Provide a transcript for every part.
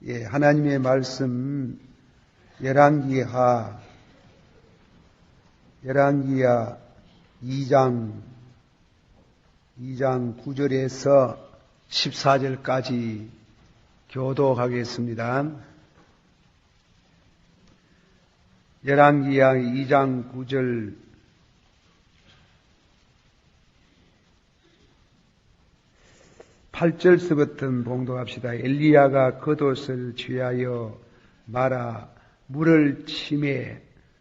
하나님의 말씀 열왕기하 2장 9절에서 14절까지 교독하겠습니다. 열왕기하 2장 9절 (8절서부터) 봉독합시다. 엘리야가 겉옷을 취하여 말하 물을 치매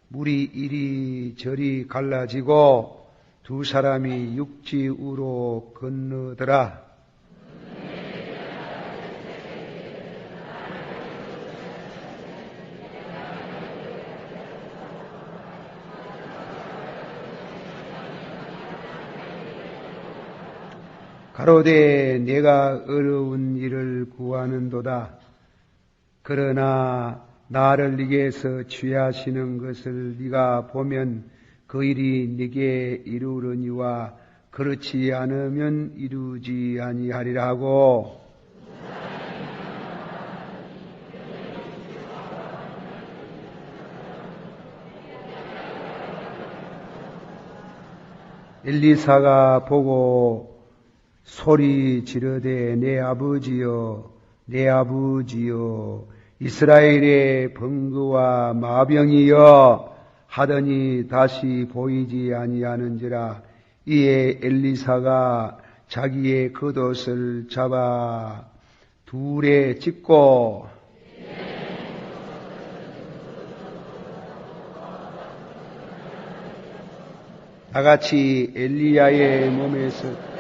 물이 이리저리 갈라지고 두 사람이 육지 위로 건너더라. 가로되 내가 어려운 일을 구하는도다. 그러나 나를 네게서 취하시는 것을 네가 보면 그 일이 네게 이루려니와 그렇지 않으면 이루지 아니하리라 하고 엘리사가 보고 소리 지르되 내 아버지여 내 아버지여 이스라엘의 번거와 마병이여 하더니 다시 보이지 아니하는지라. 이에 엘리사가 자기의 겉옷을 잡아 둘에 찢고 다같이 엘리야의 몸에서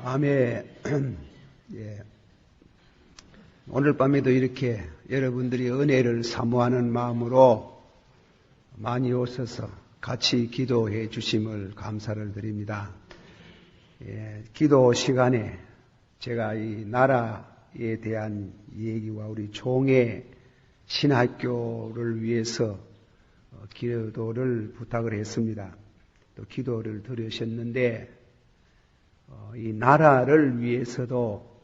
아멘. 예. 오늘 밤에도 이렇게 여러분들이 은혜를 사모하는 마음으로 많이 오셔서 같이 기도해 주심을 감사를 드립니다. 예, 기도 시간에 제가 이 나라에 대한 얘기와 우리 종의 신학교를 위해서 기도를 부탁을 했습니다. 또 기도를 드리셨는데 이 나라를 위해서도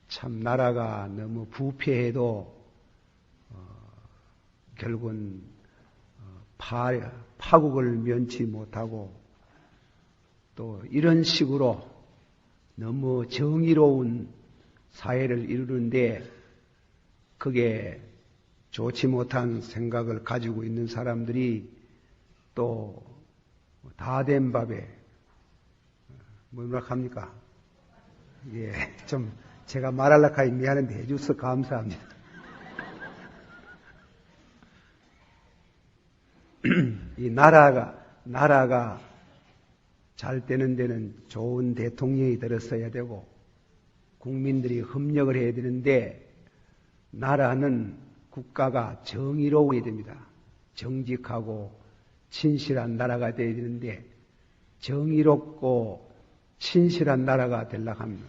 참 나라가 너무 부패해도 결국은 파국을 면치 못하고 또 이런 식으로 너무 정의로운 사회를 이루는데 그게 좋지 못한 생각을 가지고 있는 사람들이 또 다 된 밥에 뭐라 합니까? 예, 좀 제가 말하려고 하니 미안한데 해주셔서 감사합니다. 이 나라가 잘 되는 데는 좋은 대통령이 들었어야 되고 국민들이 협력을 해야 되는데 나라는 국가가 정의로워야 됩니다. 정직하고 진실한 나라가 되어야 되는데 정의롭고 신실한 나라가 되려고 합니다.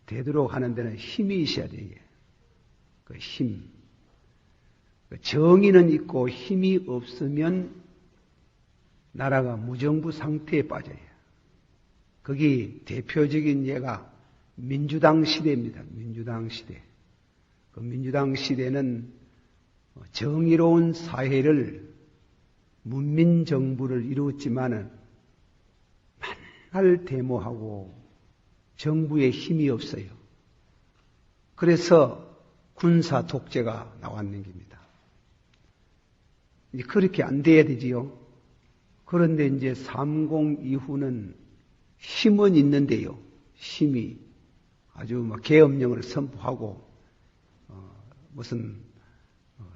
되도록 하는 데는 힘이 있어야 돼요. 그 힘. 정의는 있고 힘이 없으면 나라가 무정부 상태에 빠져요. 거기 대표적인 예가 민주당 시대입니다. 민주당 시대. 그 민주당 시대는 정의로운 사회를 문민정부를 이루었지만은 맨날 데모하고 정부에 힘이 없어요. 그래서 군사 독재가 나왔는 겁니다. 그렇게 안 돼야 되지요. 그런데 이제 30 이후는 힘은 있는데요. 힘이 아주 막 계엄령을 선포하고 무슨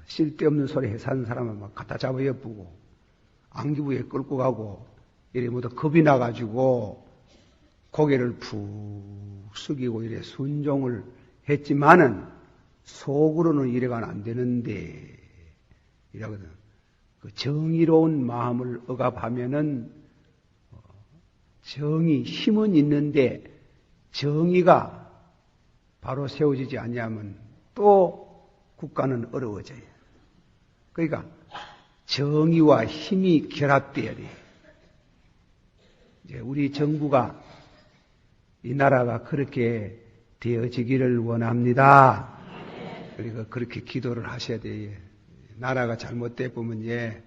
쓸데없는 소리 해서 하는 사람을 막 갖다 잡아 엿보고 안기부에 끌고 가고 이래 모두 겁이 나가지고 고개를 푹 숙이고 이래 순종을 했지만은 속으로는 이래가는 안 되는데 이러거든. 그 정의로운 마음을 억압하면은 정의 힘은 있는데 정의가 바로 세워지지 않냐면 또 국가는 어려워져요. 그러니까 정의와 힘이 결합되어야 돼요. 이제 우리 정부가 이 나라가 그렇게 되어지기를 원합니다. 그리고 그렇게 기도를 하셔야 돼요. 나라가 잘못돼 보면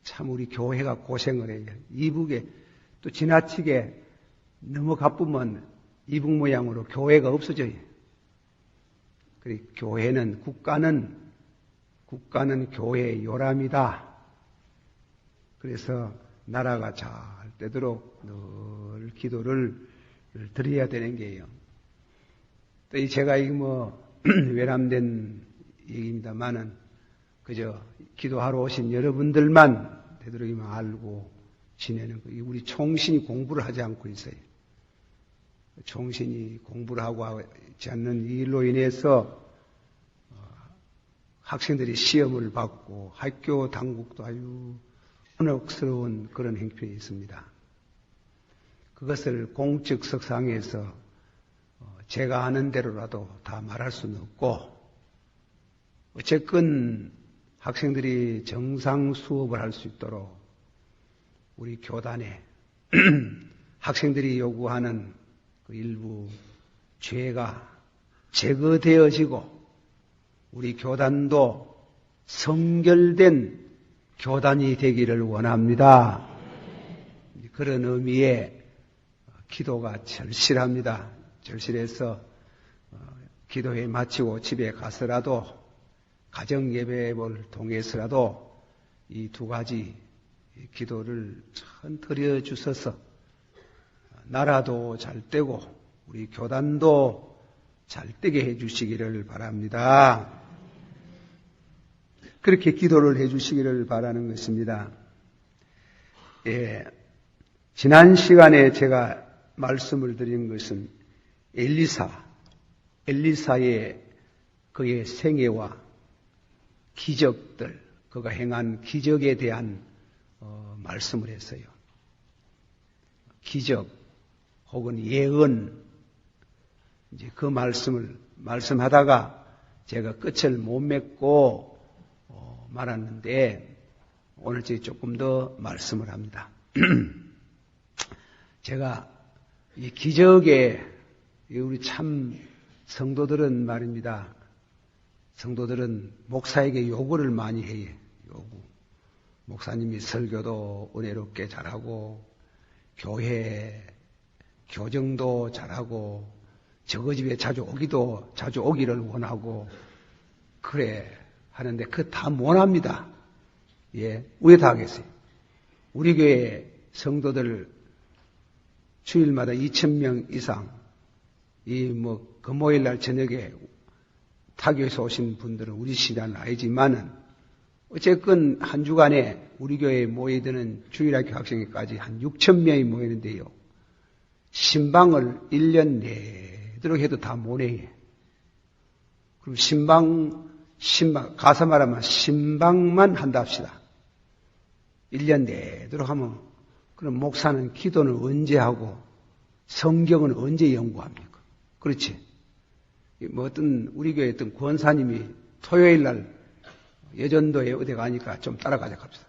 참 우리 교회가 고생을 해요. 이북에 또 지나치게 너무 가쁘면 이북 모양으로 교회가 없어져요. 그리고 교회는 국가는 교회의 요람이다. 그래서 나라가 잘 되도록 늘 기도를 드려야 되는 게요. 또 제가 외람된 얘기입니다만은 그저 기도하러 오신 여러분들만 되도록이면 알고 지내는 거. 우리 총신이 공부를 하지 않고 있어요. 총신이 공부를 하고 있지 않는 일로 인해서 학생들이 시험을 받고 학교 당국도 아주 곤혹스러운 그런 형편이 있습니다. 그것을 공적 석상에서 제가 아는 대로라도 다 말할 수는 없고 어쨌건 학생들이 정상 수업을 할 수 있도록 우리 교단에 학생들이 요구하는 그 일부 죄가 제거되어지고 우리 교단도 성결된 교단이 되기를 원합니다. 그런 의미의 기도가 절실합니다. 절실해서 기도회 마치고 집에 가서라도 가정 예배를 통해서라도 이 두 가지 기도를 참 드려주셔서 나라도 잘 되고 우리 교단도 잘 되게 해주시기를 바랍니다. 그렇게 기도를 해주시기를 바라는 것입니다. 지난 시간에 제가 말씀을 드린 것은 엘리사의 그의 생애와 기적들, 그가 행한 기적에 대한 말씀을 했어요. 기적 혹은 예언, 이제 그 말씀을 말씀하다가 제가 끝을 못 맺고 말았는데 오늘 제가 조금 더 말씀을 합니다. 제가 이 기적에 우리 참 성도들은 말입니다. 성도들은 목사에게 요구를 많이 해요. 요구. 목사님이 설교도 은혜롭게 잘하고 교회 교정도 잘하고 저거 집에 자주 오기를 원하고 그래 하는데 그거 다 못합니다. 왜 다 하겠어요? 우리 교회 성도들 주일마다 2,000명 이상 금요일 날 저녁에 타교에서 오신 분들은 우리 신앙은 아니지만은 어쨌건 한 주간에 우리 교회에 모이드는 주일학교 학생회까지 한 6,000명이 모이는데요. 신방을 1년 내도록 해도 다 못 해요. 그럼 신방, 가서 말하면 신방만 한다 합시다. 1년 내도록 하면, 그럼 목사는 기도는 언제 하고, 성경은 언제 연구합니까? 그렇지? 우리 교회 어떤 권사님이 토요일 날 여전도에 어디 가니까 좀 따라가자 합시다.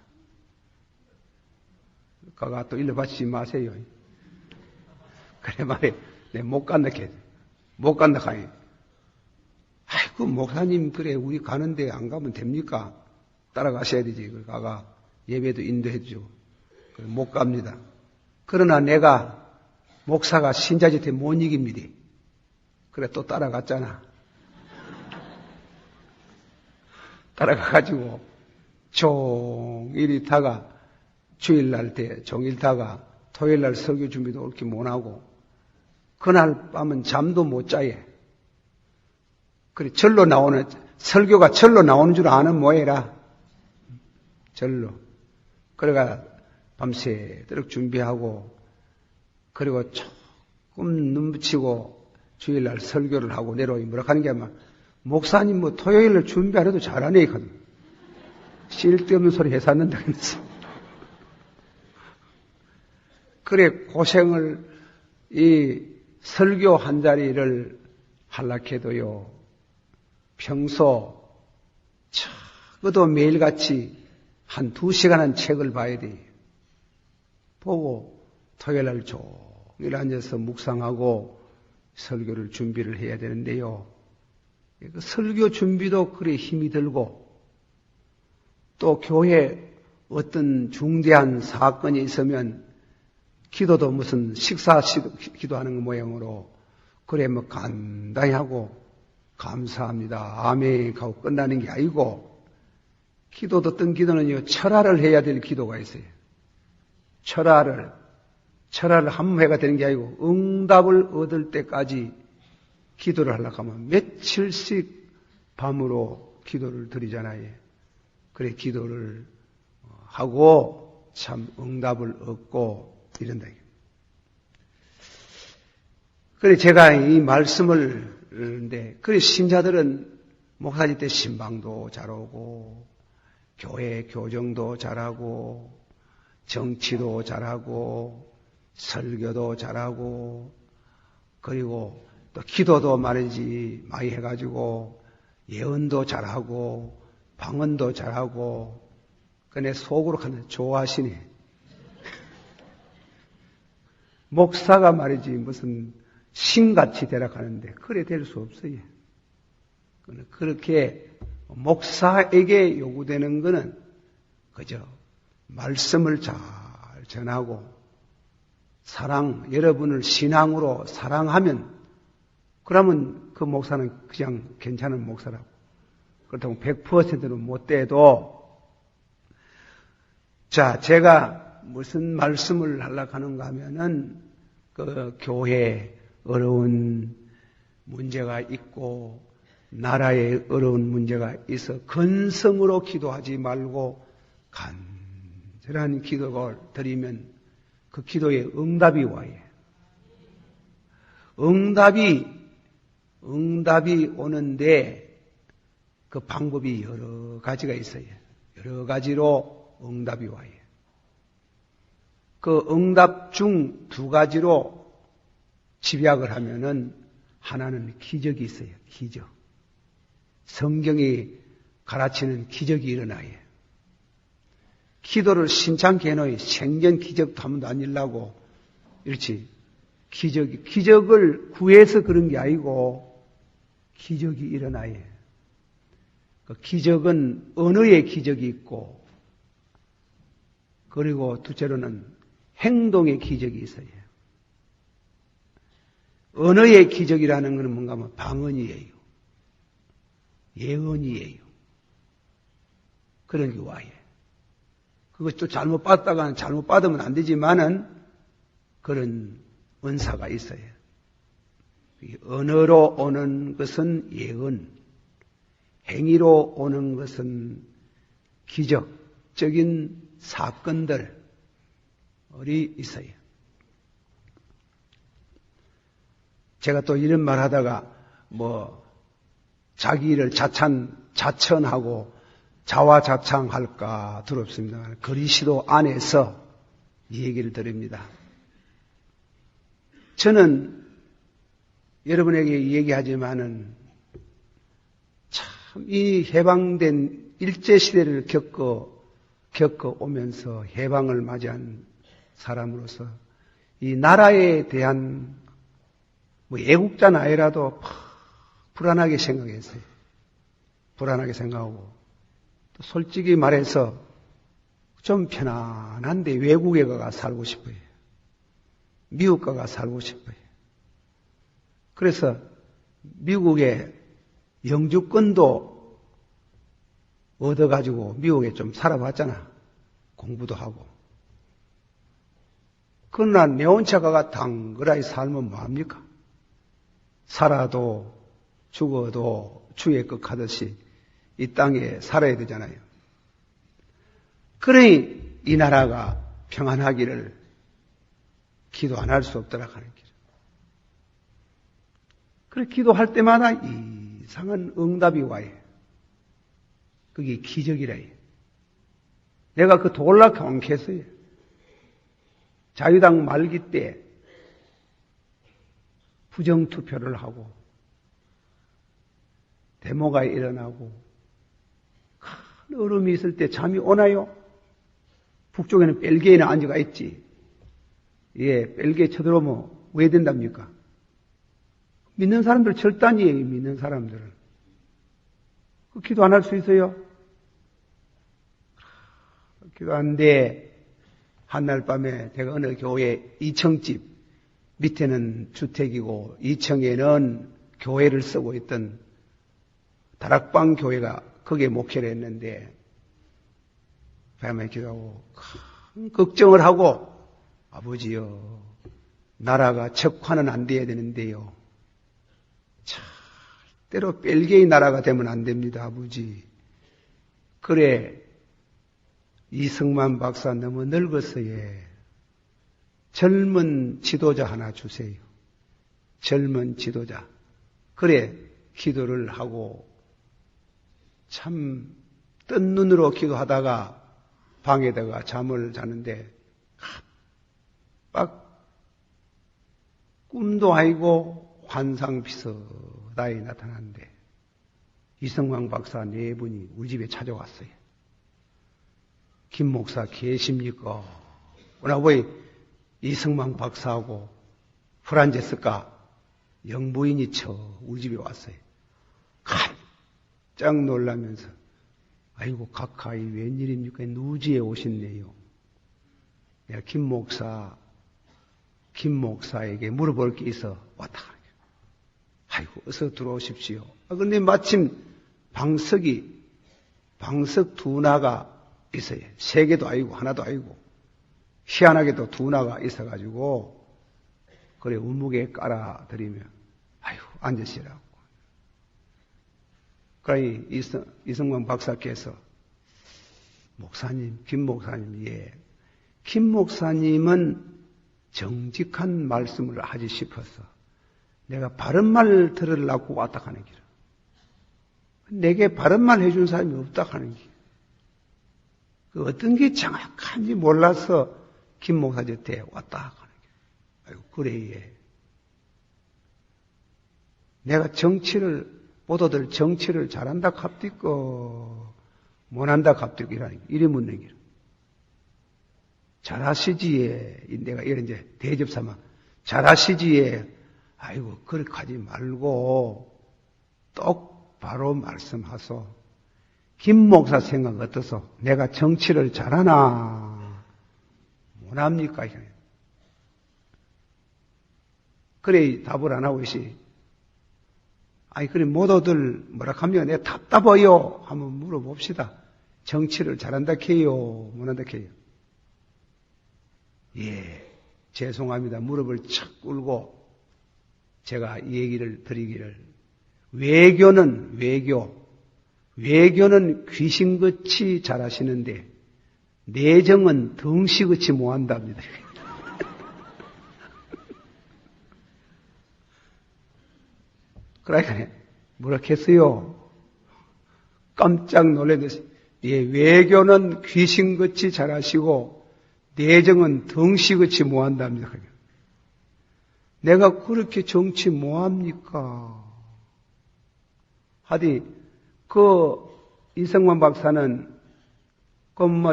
가가 또 일러 바치지 마세요. 그래 말해. 내 못 간다 하니. 아이고, 목사님, 그래, 우리 가는데 안 가면 됩니까? 따라가셔야 되지. 가가 예배도 인도해주고. 못 갑니다. 그러나 내가 목사가 신자짓에 못 이깁니다. 그래, 또 따라갔잖아. 따라가가지고, 종일 있다가, 주일날 종일 다가, 토요일날 설교 준비도 그렇게 못하고, 그날 밤은 잠도 못 자예. 그래, 설교가 절로 나오는 줄 아는 모해라. 절로. 그래가 밤새도록 준비하고, 그리고 조금 눈 붙이고 주일날 설교를 하고 내려오니 뭐라 하는 게 아마, 목사님 토요일날 준비하려도 잘하네, 이거든. 쓸데없는 소리 해샀는다, 그랬어. 그래, 고생을, 이 설교 한 자리를 하려해도요, 평소 적어도 매일같이 한 2시간은 책을 봐야 돼. 보고 토요일날 종일 앉아서 묵상하고 설교를 준비를 해야 되는데요. 그 설교 준비도 그리 힘이 들고 또 교회 어떤 중대한 사건이 있으면 기도도 무슨 식사 기도하는 모양으로 그래 뭐 간단히 하고 감사합니다 아멘 하고 끝나는 게 아니고 기도도 어떤 기도는요 철화를 해야 될 기도가 있어요. 철화를 한 번 해가 되는 게 아니고 응답을 얻을 때까지 기도를 하려고 하면 며칠씩 밤으로 기도를 드리잖아요. 그래 기도를 하고 참 응답을 얻고 이런다. 그래 제가 이 말씀을 하는데 그래 신자들은 목사님 때 신방도 잘하고 교회 교정도 잘하고 정치도 잘하고 설교도 잘하고 그리고 또 기도도 말이지 많이 해가지고 예언도 잘하고 방언도 잘하고 그내 속으로 하는 좋아하시네. 목사가 말이지 무슨 신같이 되라가는데 그래 될 수 없어요. 그렇게 목사에게 요구되는 것은 그저 말씀을 잘 전하고 여러분을 신앙으로 사랑하면 그러면 그 목사는 그냥 괜찮은 목사라고. 그렇다고 100%는 못 돼도 자, 제가 무슨 말씀을 하려고 하는가 하면은 그 교회에 어려운 문제가 있고 나라에 어려운 문제가 있어 근성으로 기도하지 말고 간절한 기도를 드리면 그 기도에 응답이 와요. 응답이 오는데 그 방법이 여러 가지가 있어요. 여러 가지로 응답이 와요. 그 응답 중 2가지로 집약을 하면은 하나는 기적이 있어요. 기적. 성경이 가르치는 기적이 일어나요. 기도를 신창케 해놓으니 생전 기적도 한 번도 안 일라고 이렇지. 기적을 구해서 그런 게 아니고 기적이 일어나요. 그 기적은 언어의 기적이 있고 그리고 둘째로는 행동의 기적이 있어요. 언어의 기적이라는 것은 뭔가 하면 방언이에요. 예언이에요. 그런 게 와요. 그것도 잘못 받다가는 잘못 받으면 안 되지만은 그런 은사가 있어요. 언어로 오는 것은 예언, 행위로 오는 것은 기적적인 사건들이 있어요. 제가 또 이런 말 하다가 자기 일을 자천하고 자화자창할까 두렵습니다. 그리스도 안에서 이 얘기를 드립니다. 저는 여러분에게 얘기하지만은 참 이 해방된 일제시대를 겪어 오면서 해방을 맞이한 사람으로서 이 나라에 대한 애국자는 아니라도 불안하게 생각했어요. 불안하게 생각하고 또 솔직히 말해서 좀 편안한데 외국에 가가 살고 싶어요. 미국 가가 살고 싶어요. 그래서 미국에 영주권도 얻어가지고 미국에 좀 살아봤잖아. 공부도 하고. 그러나 내 혼자 가가 당그라이 살면 뭐합니까? 살아도 죽어도 주의 것 하듯이 이 땅에 살아야 되잖아요. 그러니 이 나라가 평안하기를 기도 안 할 수 없더라 하는 길. 그래 기도할 때마다 이상한 응답이 와요. 그게 기적이라요. 내가 그 돌라 경쾌했어요. 자유당 말기 때 부정투표를 하고 데모가 일어나고 얼음이 있을 때 잠이 오나요? 북쪽에는 벨기에나 앉아가 있지. 예, 벨기에 쳐들어오면 왜 된답니까? 믿는 사람들 절단이에요, 믿는 사람들은. 그 기도 안 할 수 있어요? 기도 안 돼. 한날 밤에 제가 어느 교회 2층집, 밑에는 주택이고 2층에는 교회를 쓰고 있던 다락방 교회가 거기에 목회를 했는데 밤에 기도하고 큰 걱정을 하고 아버지요, 나라가 적화는 안 돼야 되는데요. 절대로 벨기에 나라가 되면 안 됩니다, 아버지. 그래, 이승만 박사 너무 늙었어요. 젊은 지도자 하나 주세요. 젊은 지도자. 그래, 기도를 하고 참 뜬 눈으로 기도하다가 방에다가 잠을 자는데 깜빡 꿈도 아니고 환상 비슷하게 나타났는데 이승만 박사 네 분이 우리 집에 찾아왔어요. 김 목사 계십니까? 뭐라고 이승만 박사하고 프란제스카 영부인이 우리 집에 왔어요. 깜짝 놀라면서 아이고 가까이 웬일입니까? 누지에 오셨네요. 내가 김 목사에게 물어볼 게 있어 왔다 가는 거예요. 아이고 어서 들어오십시오. 그런데 마침 방석 두 나가 있어요. 3개도 아니고 하나도 아니고 희한하게도 2나가 있어가지고 그래 우묵에 깔아드리며 아이고 앉으시라고. 그러니 이승만 박사께서 목사님, 김 목사님, 예, 김 목사님은 정직한 말씀을 하지 싶어서 내가 바른 말 들으려고 왔다 가는 길. 내게 바른 말 해준 사람이 없다 가는 길. 그 어떤 게 정확한지 몰라서 김 목사 곁에 왔다 가는 길. 아이고 그래, 예. 내가 모두들 정치를 잘한다 갑디고 못한다 갑디고 이래 묻는 길. 잘하시지에 내가 이런 이제 대접 삼아 잘하시지에 아이고 그렇게 하지 말고 똑바로 말씀하소. 김 목사 생각 어떠소? 내가 정치를 잘하나 못합니까? 그래 답을 안 하고 있지. 아니 그래 모두들 뭐라 합니까? 내가 답답해요. 한번 물어봅시다. 정치를 잘한다 캐요? 못한다 캐요? 예, 죄송합니다. 무릎을 착 꿇고 제가 얘기를 드리기를 외교는 귀신같이 잘하시는데 내정은 덩시같이 못한답니다. 그러니까 뭐라 했어요? 깜짝 놀랐는데 예, 외교는 귀신같이 잘하시고 내정은 덩시같이 못한답니다. 내가 그렇게 정치 뭐합니까? 하디 이승만 박사는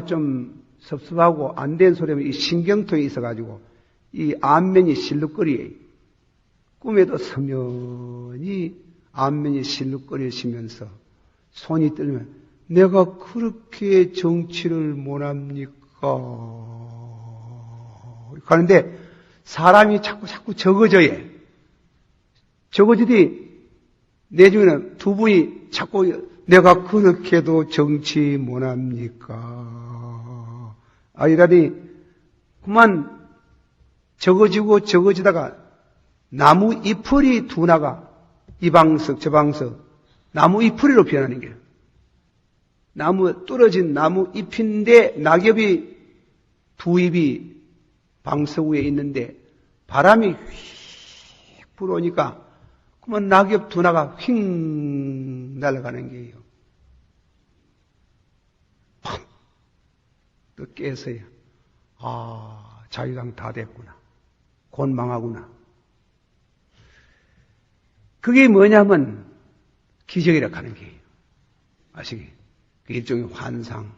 좀 섭섭하고 안 된 소리면 이 신경통에 있어가지고 이 안면이 실룩거려요. 꿈에도 서면이 안면이 실룩거리시면서 손이 떨리면 내가 그렇게 정치를 못합니까? 그런데 사람이 자꾸 적어져요. 적어지디 내중에는 두 분이 자꾸 내가 그렇게도 정치 못합니까? 이라니 그만 적어지고 적어지다가 나무 잎풀이 2나가 이 방석 저 방석 나무 잎풀이로 변하는 거예요. 떨어진 나무 잎인데 낙엽이 2잎이 방석 위에 있는데 바람이 휙 불어오니까 그러면 낙엽 2나가 휙 날아가는 거예요. 팍! 또 깨서요. 자유당 다 됐구나. 곧 망하구나. 그게 뭐냐면 기적이라 하는 거예요. 아시기? 그 일종의 환상.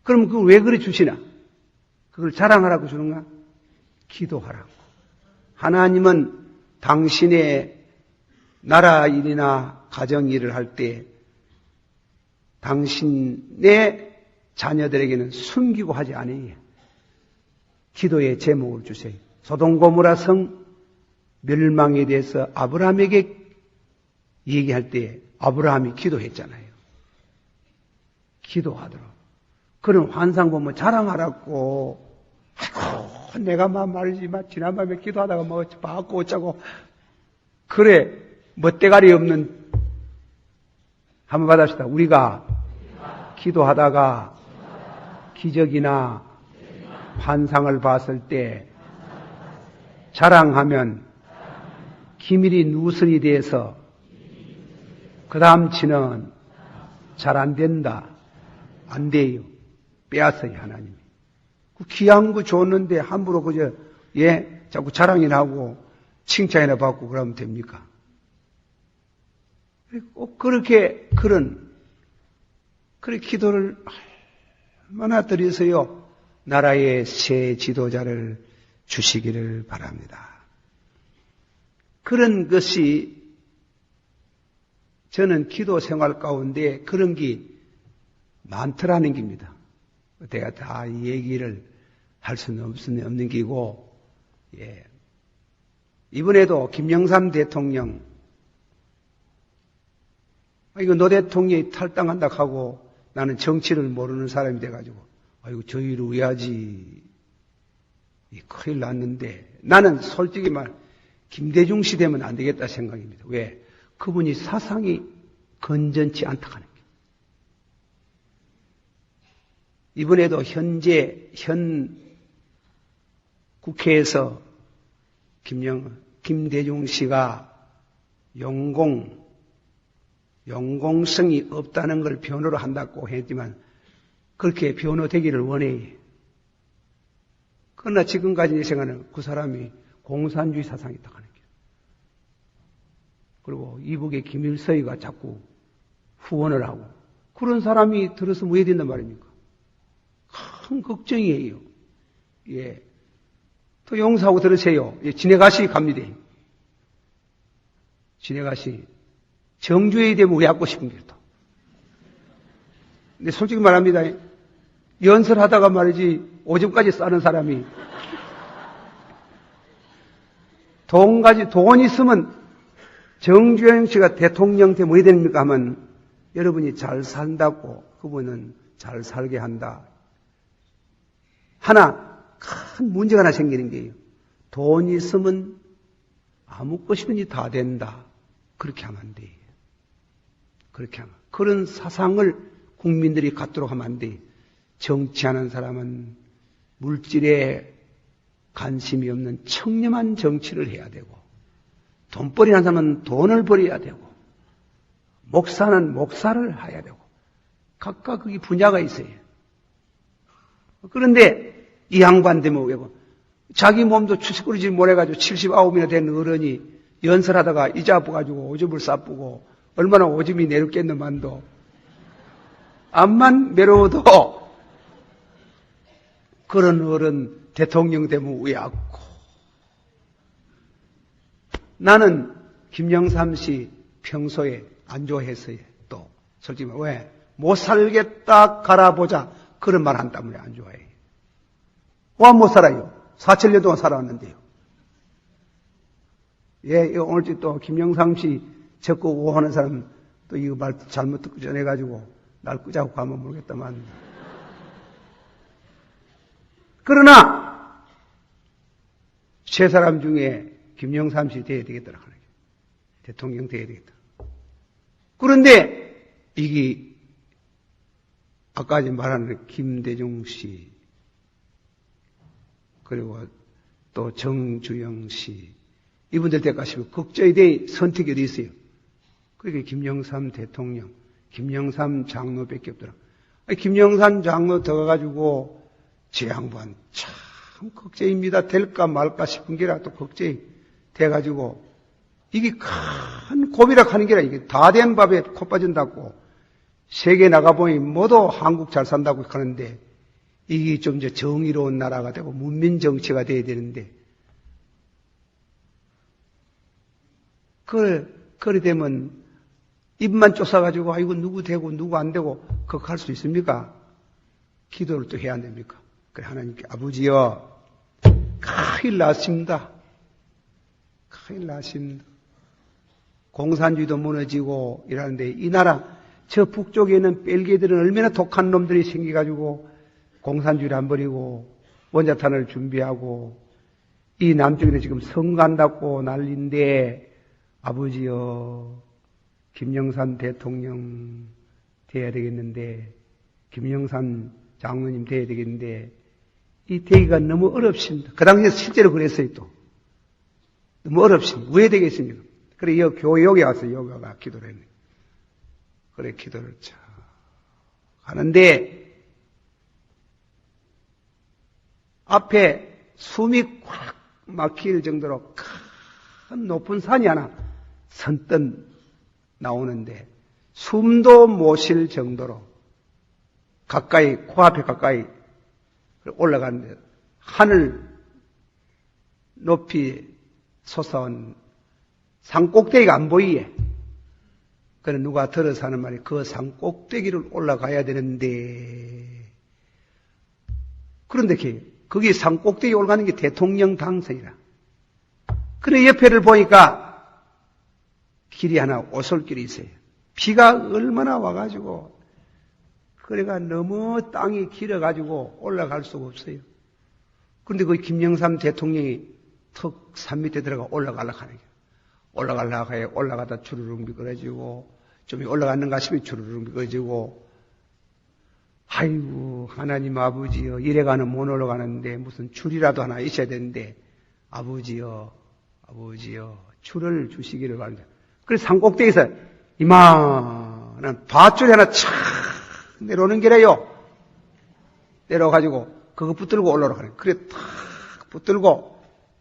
그럼 그걸 왜 그래 주시나? 그걸 자랑하라고 주는가? 기도하라고. 하나님은 당신의 나라 일이나 가정 일을 할 때 당신의 자녀들에게는 숨기고 하지 않으니 기도의 제목을 주세요. 소돔 고모라 성 멸망에 대해서 아브라함에게 얘기할 때 아브라함이 기도했잖아요. 기도하도록. 그런 환상 보면 자랑하라고. 아이고, 내가 말이지, 지난밤에 기도하다가 뭐, 받고 어쩌고. 그래, 멋대가리 없는, 한번 받읍시다. 우리가 기도하다가 기적이나 환상을 봤을 때 자랑하면 기밀이 누설이 돼서 그 다음 치는 잘 안 된다. 안 돼요. 빼앗아요, 하나님이. 그 귀한 거 줬는데 함부로 그저, 자꾸 자랑이나 하고 칭찬이나 받고 그러면 됩니까? 꼭 그렇게, 그런 기도를 얼마나 드려서요, 나라의 새 지도자를 주시기를 바랍니다. 그런 것이 저는 기도 생활 가운데 그런 게 많더라는 겁니다. 제가 다 이 얘기를 할 수는 없는 기고, 이번에도 김영삼 대통령, 이거 노 대통령이 탈당한다 하고 나는 정치를 모르는 사람이 돼가지고, 아이고, 저희를 왜 하지? 큰일 났는데, 나는 솔직히 말, 김대중 씨 되면 안 되겠다 생각입니다. 왜? 그분이 사상이 건전치 않다 하는 게. 이번에도 현 국회에서 김대중 씨가 용공성이 없다는 걸 변호를 한다고 했지만 그렇게 변호되기를 원해. 그러나 지금까지 내 생각은 그 사람이 공산주의 사상이 있다고 하는 거예요. 그리고 이북의 김일성이가 자꾸 후원을 하고 그런 사람이 들어서 뭐 해야 된단 말입니까? 큰 걱정이에요. 또 용서하고 들으세요. 진해가시 갑니다. 진해가시. 정주에 되면 왜 갖고 싶은 게요, 또. 근데 솔직히 말합니다. 연설하다가 말이지, 오줌까지 싸는 사람이. 돈 있으면 정주영 씨가 대통령 되면 뭐 해야 됩니까? 하면 여러분이 잘 산다고 그분은 잘 살게 한다. 큰 문제가 하나 생기는 게요. 돈 있으면 아무 것이든지 다 된다. 그렇게 하면 안 돼요. 그렇게 하면. 그런 사상을 국민들이 갖도록 하면 안 돼요. 정치하는 사람은 물질에 관심이 없는 청렴한 정치를 해야 되고, 돈벌이 하는 사람은 돈을 벌여야 되고, 목사는 목사를 해야 되고, 각각 그게 분야가 있어요. 그런데 이 양반 되면 왜고 자기 몸도 추스거리지 못해가지고 79이나 된 어른이 연설하다가 이자 아파가지고 오줌을 싸쁘고 얼마나 오줌이 내렸겠는만도 암만 외로워도 그런 어른 대통령 되면 왜 않고. 나는 김영삼 씨 평소에 안 좋아했어요. 또 솔직히 왜? 못 살겠다 갈아보자 그런 말 한다면 안 좋아해요. 와 못 살아요. 4,000년 동안 살아왔는데요. 오늘 또 김영삼 씨 적고 오하는 사람 또 이거 말 잘못 듣고 전해가지고 날 끄자고 가면 모르겠다만. 그러나 세 사람 중에 김영삼 씨 돼야 되겠더라 하는 게. 대통령 돼야 되겠다. 그런데 이게 아까 말하는 김대중 씨 그리고 또 정주영 씨 이분들 때까지 국제에 대해 선택이 어디 있어요? 그게 김영삼 대통령, 김영삼 장로밖에 없더라. 김영삼 장로 들어가가지고 제 양반 참 걱정입니다. 될까 말까 싶은 게라 또 걱정이 돼가지고 이게 큰 고비락 하는 게라 이게 다 된 밥에 코 빠진다고 세계 나가보니 모두 한국 잘 산다고 하는데 이게 좀 이제 정의로운 나라가 되고 문민 정치가 돼야 되는데 그래 되면 입만 쫓아가지고 이거 누구 되고 누구 안 되고 그거 할 수 있습니까? 기도를 또 해야 안 됩니까? 그래 하나님께 아버지여 큰일 났습니다. 큰일 났습니다. 공산주의도 무너지고 이러는데 이 나라 저 북쪽에 있는 벨기에들은 얼마나 독한 놈들이 생겨가지고 공산주의를 안 버리고 원자탄을 준비하고 이 남쪽에는 지금 선거한다고 난리인데 아버지여 김영삼 대통령 돼야 되겠는데 김영삼 장로님 돼야 되겠는데 이 되기가 너무 어렵습니다. 그 당시에 실제로 그랬어요 또. 너무 어렵습니다. 왜 되겠습니까? 그래 여기 와서 여기가 기도를 했네. 그래 기도를 참 하는데 앞에 숨이 꽉 막힐 정도로 큰 높은 산이 하나 선뜻 나오는데 숨도 못 쉴 정도로 가까이 코앞에 가까이 올라가는데 하늘 높이 솟아온 산 꼭대기가 안 보이게. 그래 누가 들어서 하는 말이 그 산 꼭대기를 올라가야 되는데 그런데 거기 산 꼭대기 올라가는 게 대통령 당선이라. 그래 옆에를 보니까 길이 하나 오솔길이 있어요. 비가 얼마나 와가지고 그래가 너무 땅이 길어가지고 올라갈 수가 없어요. 그런데 그 김영삼 대통령이 턱 산 밑에 들어가 올라가려고 하는 거예요. 올라가려고 해요. 올라가다 주르륵 미끄러지고 좀 올라가는가 싶으면 주르륵 미끄러지고 아이고 하나님 아버지여 이래가는 못 올라가는데 무슨 줄이라도 하나 있어야 되는데 아버지여 줄을 주시기를 바랍니다. 그래서 산 꼭대기에서 이만한 밧줄이 하나 착 내려오는 게래요. 내려가지고 그거 붙들고 올라가는 거예요. 그래 탁 붙들고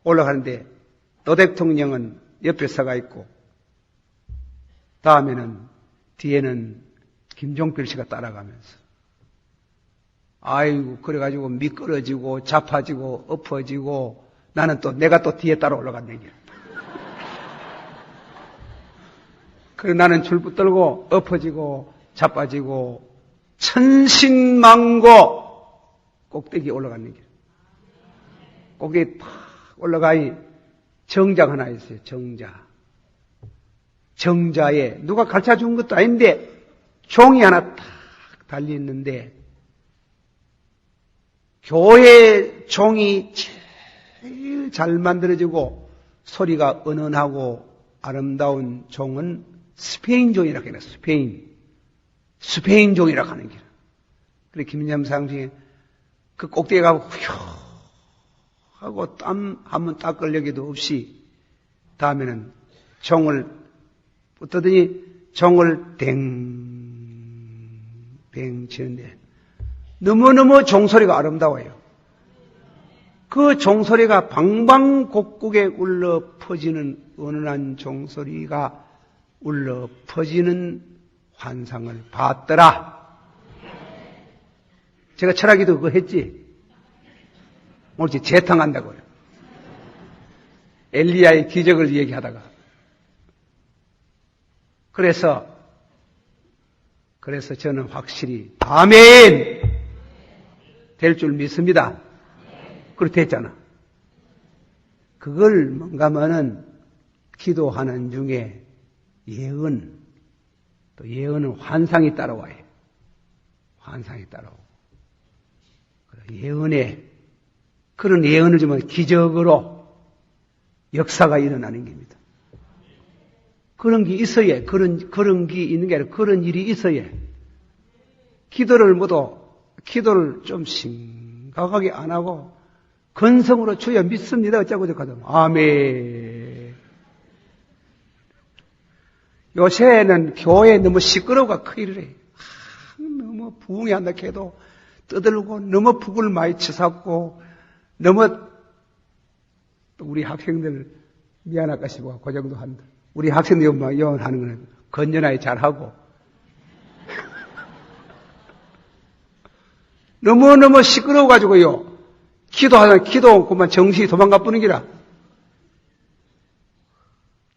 올라가는데 노 대통령은 옆에 서가 있고 다음에는 뒤에는 김종필 씨가 따라가면서 아이고 그래가지고 미끄러지고 자빠지고 엎어지고 나는 또 내가 또 뒤에 따라 올라갔네. 그래 나는 줄 붙들고 엎어지고 자빠지고 천신망고 꼭대기 올라갔는 길. 꼭대기 팍 올라가니 정자가 하나 있어요. 정자에 누가 가르쳐 준 것도 아닌데 종이 하나 탁 달려 있는데 교회 종이 제일 잘 만들어지고 소리가 은은하고 아름다운 종은 스페인 종이라고 해요. 스페인 종이라고 하는 길. 그래 김영삼 중에 그 꼭대기에 가고 후휴 하고 땀 한번 닦을 여기도 없이 다음에는 종을 붙더니 종을 댕 치는데 너무너무 종소리가 아름다워요. 그 종소리가 방방곡곡에 울려 퍼지는 은은한 종소리가 울려 퍼지는 환상을 봤더라. 제가 철학기도 그거 했지. 오늘 재탕한다고요. 엘리야의 기적을 얘기하다가. 그래서 저는 확실히 아멘 될 줄 믿습니다. 그렇게 됐잖아. 그걸 뭔가 하면은 기도하는 중에 예언, 또 예언은 환상이 따라와요. 환상이 따라오고. 예언에, 그런 예언을 주면 기적으로 역사가 일어나는 겁니다. 그런 게 있어야, 그런 게 있는 게 아니라 그런 일이 있어야 기도를 좀 심각하게 안 하고 건성으로 주여 믿습니다. 어쩌고 저쩌고. 아멘. 요새는 교회 너무 시끄러워가 큰일을 해. 너무 부흥이 한다 해도 떠들고 너무 북을 많이 치닫고 너무 우리 학생들 미안할까 싶어 그 정도 한다. 우리 학생들 영하는 거는 건전하게 잘하고 너무너무 시끄러워가지고요. 기도 그만 정신이 도망가 뿌는 기라.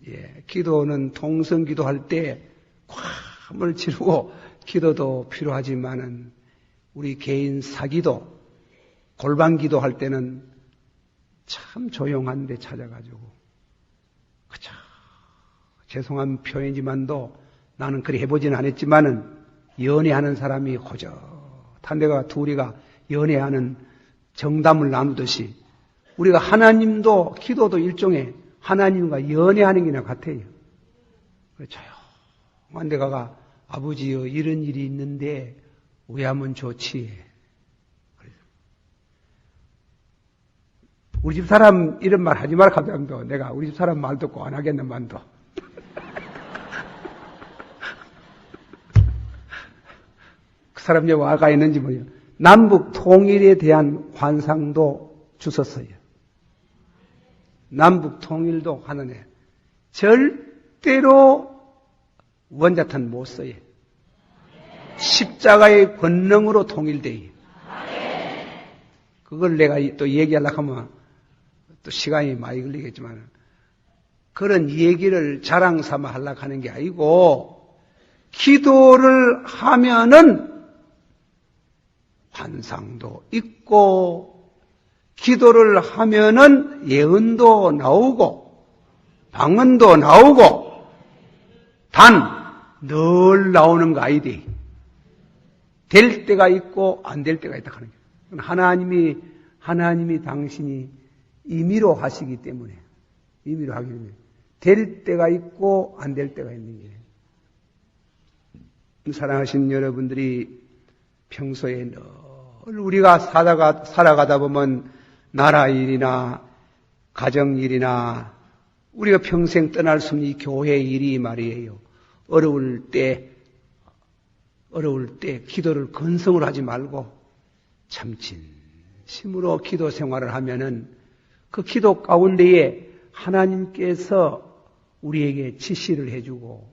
예, 기도는 통성기도 할 때 꽉을 지르고 기도도 필요하지만은 우리 개인 사기도 골방기도 할 때는 참 조용한 데 찾아가지고 그쵸. 죄송한 표현이지만도 나는 그리 해보지는 않았지만은 연애하는 사람이 호젓한 데가 둘이가 연애하는 정담을 나누듯이 우리가 하나님도 기도도 일종의 하나님과 연애하는 게나 같아요. 조용한 데 가가 아버지여 이런 일이 있는데 왜 하면 좋지? 우리 집 사람 이런 말 하지 말라 하더라도 내가 우리 집 사람 말 듣고 안 하겠는 만도. 그 사람 왜 와가 있는지 모르요. 남북 통일에 대한 환상도 주셨어요. 남북 통일도 하는데 절대로 원자탄 못 써요. 십자가의 권능으로 통일돼요. 그걸 내가 또 얘기하려고 하면 또 시간이 많이 걸리겠지만 그런 얘기를 자랑 삼아 하려고 하는 게 아니고 기도를 하면은 환상도 있고 기도를 하면은 예언도 나오고 방언도 나오고 단 늘 나오는 거 아니지. 될 때가 있고 안 될 때가 있다 하는 거예요. 하나님이 당신이 임의로 하시기 때문에 임의로 하기 때문에 될 때가 있고 안 될 때가 있는 게 사랑하신 여러분들이 평소에 늘 우리가 살아가다 보면 나라 일이나 가정 일이나 우리가 평생 떠날 수 없는 이 교회 일이 말이에요. 어려울 때 기도를 건성으로 하지 말고 참 진심으로 기도 생활을 하면은 그 기도 가운데에 하나님께서 우리에게 지시를 해주고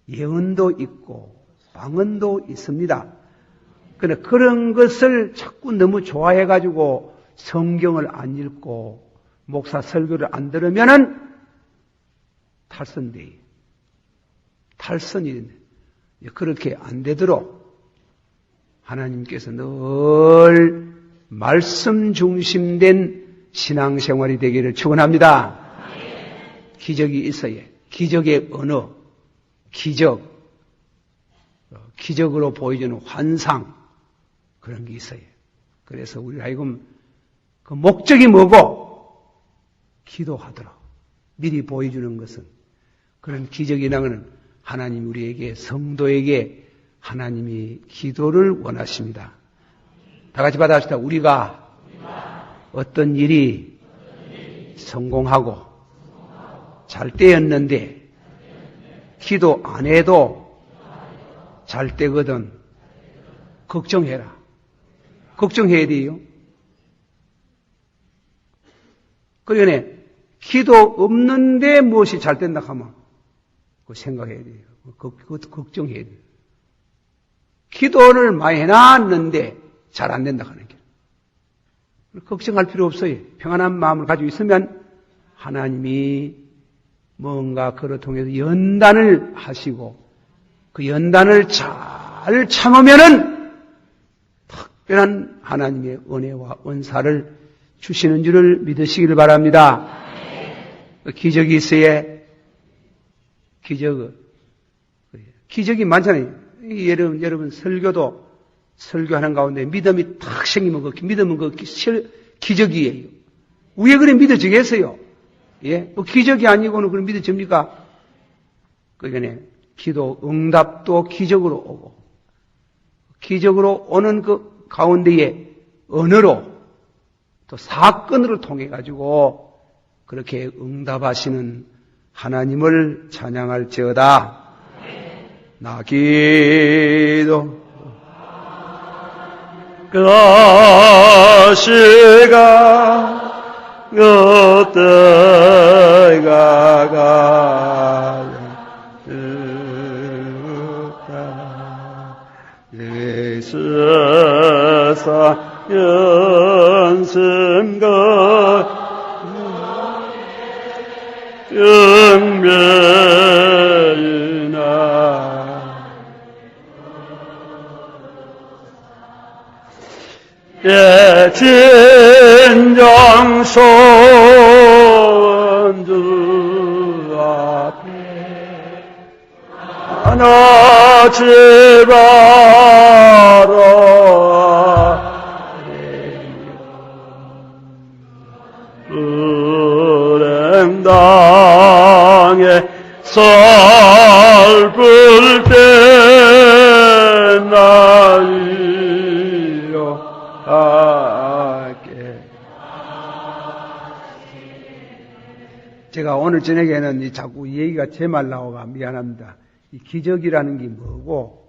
예언도 있고 방언도 있습니다. 그런데 그런 것을 자꾸 너무 좋아해가지고 성경을 안 읽고 목사 설교를 안 들으면은 탈선돼요. 탈선이 그렇게 안 되도록 하나님께서 늘 말씀 중심된 신앙생활이 되기를 축원합니다. 기적이 있어요. 기적의 언어, 기적으로 보여주는 환상 그런 게 있어요. 그래서 우리 하여금 그 목적이 뭐고 기도하도록 미리 보여주는 것은 그런 기적이라는 하나님 우리에게 성도에게 하나님이 기도를 원하십니다. 다 같이 받아봅시다. 우리가 어떤 일이 성공하고 잘 때였는데 기도 안 해도 잘 때거든. 걱정해라. 걱정해야 돼요. 그러니까 기도 없는데 무엇이 잘 된다 하면 그거 생각해야 돼요. 그것도 걱정해야 돼요. 기도를 많이 해놨는데 잘 안 된다 하는 게. 걱정할 필요 없어요. 평안한 마음을 가지고 있으면 하나님이 뭔가 그를 통해서 연단을 하시고 그 연단을 잘 참으면은 특별한 하나님의 은혜와 은사를 주시는 줄을 믿으시기를 바랍니다. 기적이 있어야 기적이 많잖아요. 여러분 설교하는 가운데 믿음이 탁 생기면 그 믿음은 그 기적이에요. 왜 그래 믿어지겠어요? 예? 기적이 아니고는 그럼 믿어집니까? 그러니까 기도 응답도 기적으로 오고 기적으로 오는 그 가운데에 언어로 또 사건으로 통해 가지고 그렇게 응답하시는 하나님을 찬양할지어다. 나 기도 그 시가 어때가 가득다 예수 여사 연승거 영면이나 예 진정 소원주 앞에 하나 제바라 불행당에 살불 때 나이요 하게. 제가 오늘 저녁에는 자꾸 이 얘기가 제 말 나오가 미안합니다. 이 기적이라는 게 뭐고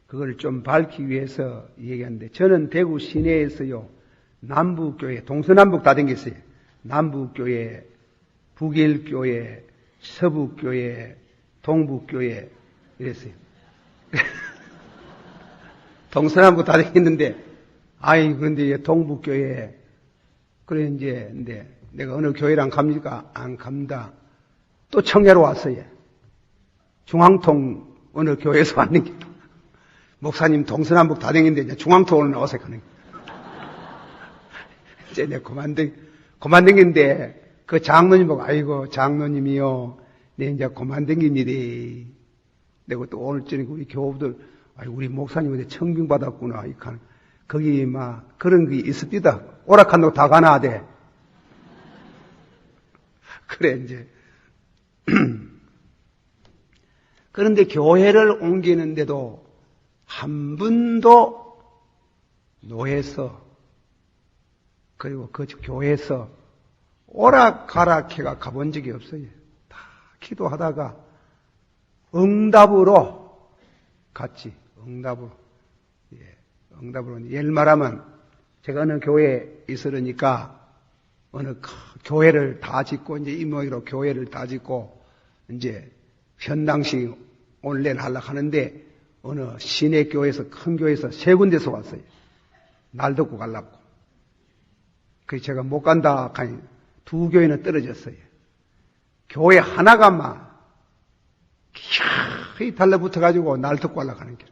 그걸 좀 밝히기 위해서 얘기하는데 저는 대구 시내에서요 남북교회 동서남북 다 댕겼어요. 남북교회, 북일교회, 서북교회, 동북교회 이랬어요. 동서남북 다 댕겼는데 아이 그런데 동북교회 그래 이제 근데 내가 어느 교회랑 갑니까? 안 갑니다. 또 청야로 왔어요. 중앙통 어느 교회에서 왔는 게 목사님 동서남북 다 댕겼는데 이제 중앙통으로 나와서 가는 게 이제 내 그만 댕긴데 그 장로님 보고 아이고 장로님이요 내 이제 그만 댕깁니다. 내가 또 오늘 저녁에 우리 교우들 아이고 우리 목사님한테 청빙 받았구나 이칸 거기 막 그런 게 있습니다. 오락한 놈 다 가나 돼. 그래 이제 그런데 교회를 옮기는데도 한 번도 노에서 그리고 그 교회에서 오락가락해가 가본 적이 없어요. 다 기도하다가 응답으로 갔지. 응답으로. 예, 응답으로. 예를 말하면 제가 어느 교회에 있으니까 어느 교회를 다 짓고 이제 이모이로 교회를 다 짓고 이제 현당식 오늘 내일 하려고 하는데 어느 시내 교회에서 큰 교회에서 세 군데서 왔어요. 날 듣고 가려고. 그래서 제가 못 간다 하니 두 교회는 떨어졌어요. 교회 하나가 막 기어이 달라붙어가지고 날 듣고 하려고 하는 길.